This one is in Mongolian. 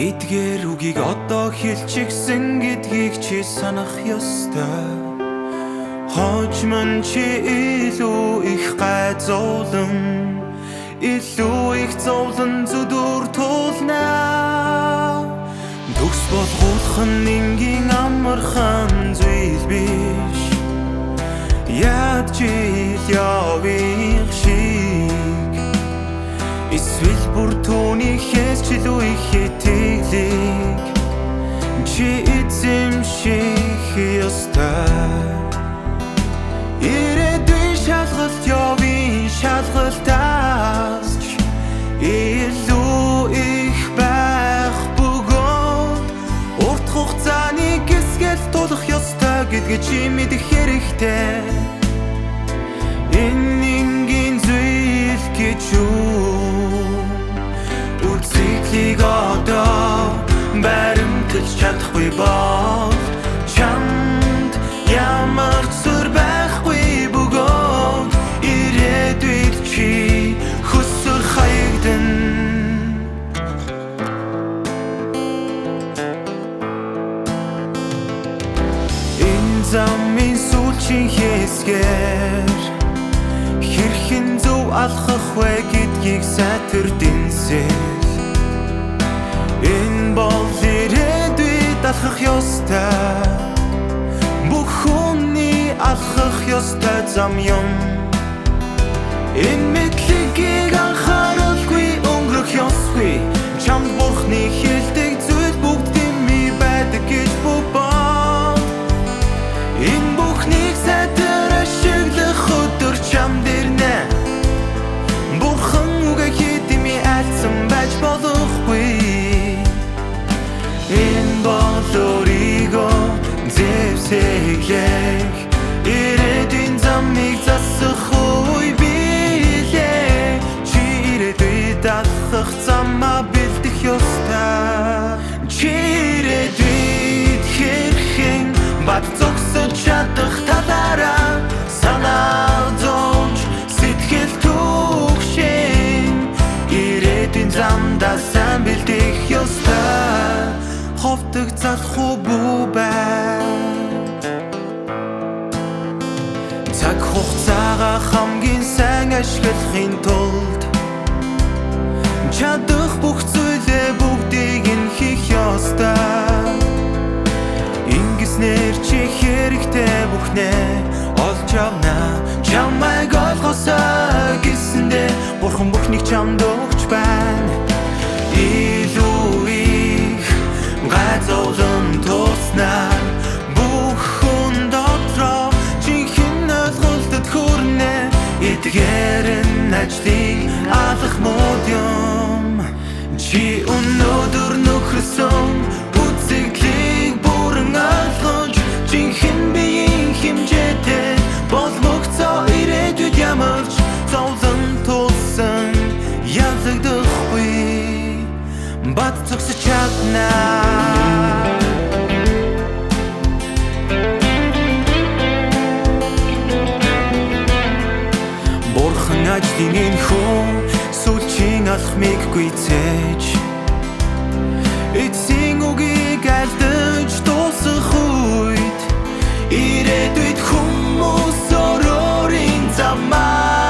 Эдгээр үгийг одоо хэлчихсэн гэдгийг чи санах ёстой. Хожим чи илүү их гайзуулан, илүү их зовлон зүдүр тулнаа. Төгс болгох нь энгийн амархан зүйл биш. Яаж явах шиг эсвэл бүр түүнийхээс ч илүү их итгэлийг чи эзэмших ёстой. Ирээдүйн шалгалт явын шалгалтаас ч илүү их байх бөгөөд урт хугацааны гисгэл тулах ёстой гэдгийг чи мэдэх хэрэгтэй. Энэнгийн зүйл гэж үзэгдлийг одоо баримталж чадахгүй бол чамд ямар зүр байхгүй бөгөөд ирээдүйд чи хүсэл хаягдан. Энэ замын сүүлчийн хэсгээр хэрхэн зөв алхах вэ гэдгийг сайтар дэнсэл. Энэ бол ирээдүйд алхах ёстой, бүх хүний алхах ёстой зам юм. Энэ мэдлэгийг анхааралгүй өнгөрөх ёсгүй. Чамд Бурхны хэлдэг зүйл бүгд тэмээ байдаг гэж бод. Энэ бүхнийг сайтар ашиглах өдөр чамд ирнэ. Бурхан үгээ хийдэмий айлсан байж болохгүй. Энэ бол өөрийгөө зэвсэглэх ирээдүйн замыг засах үе билээ. Чи ирээдүйд алхах замаа бэлдэх ёстой. Чи ирээдүйд хэрхэн бат зогсож чадах талаараа санаа зовж сэтгэл түгшин ирээдүйн замдаа сайн бэлдэх ёстой. Ховдог залхуу бүү бай. Цаг хугацаагаа хамгийн сайн ашиглахын тулд чадах бүх зүйлээ бүгдийг нь хийх ёстой. Ингэснээр чи хэрэгтэй бүхнээ олж авна. Чамайг олгосоо гэсэндээ Бурхан бүхнийг чамд өгч байна. Илүү их гайзуулан туснаа бүх хүн дотроо жинхэнэ ойлголтод хүрнэ. Эдгээр нь ажлыг алах мод юм. Чи өнөөдөр нөхөрсөн үзэгдлийг бүрэн ойлгож жинхэнэ биеийн хэмжээтэй болгоцоо ирээдүйд ямарч зовлон тулсан ялагдахгүй бат зогсож чаднаа. Бурхан ажлын энэхүү сүүлчийн алхмыг гүйцээж эцсийн үгийг альдаж дуусгах үед ирээдүйд хүмүүс өөрийн замаа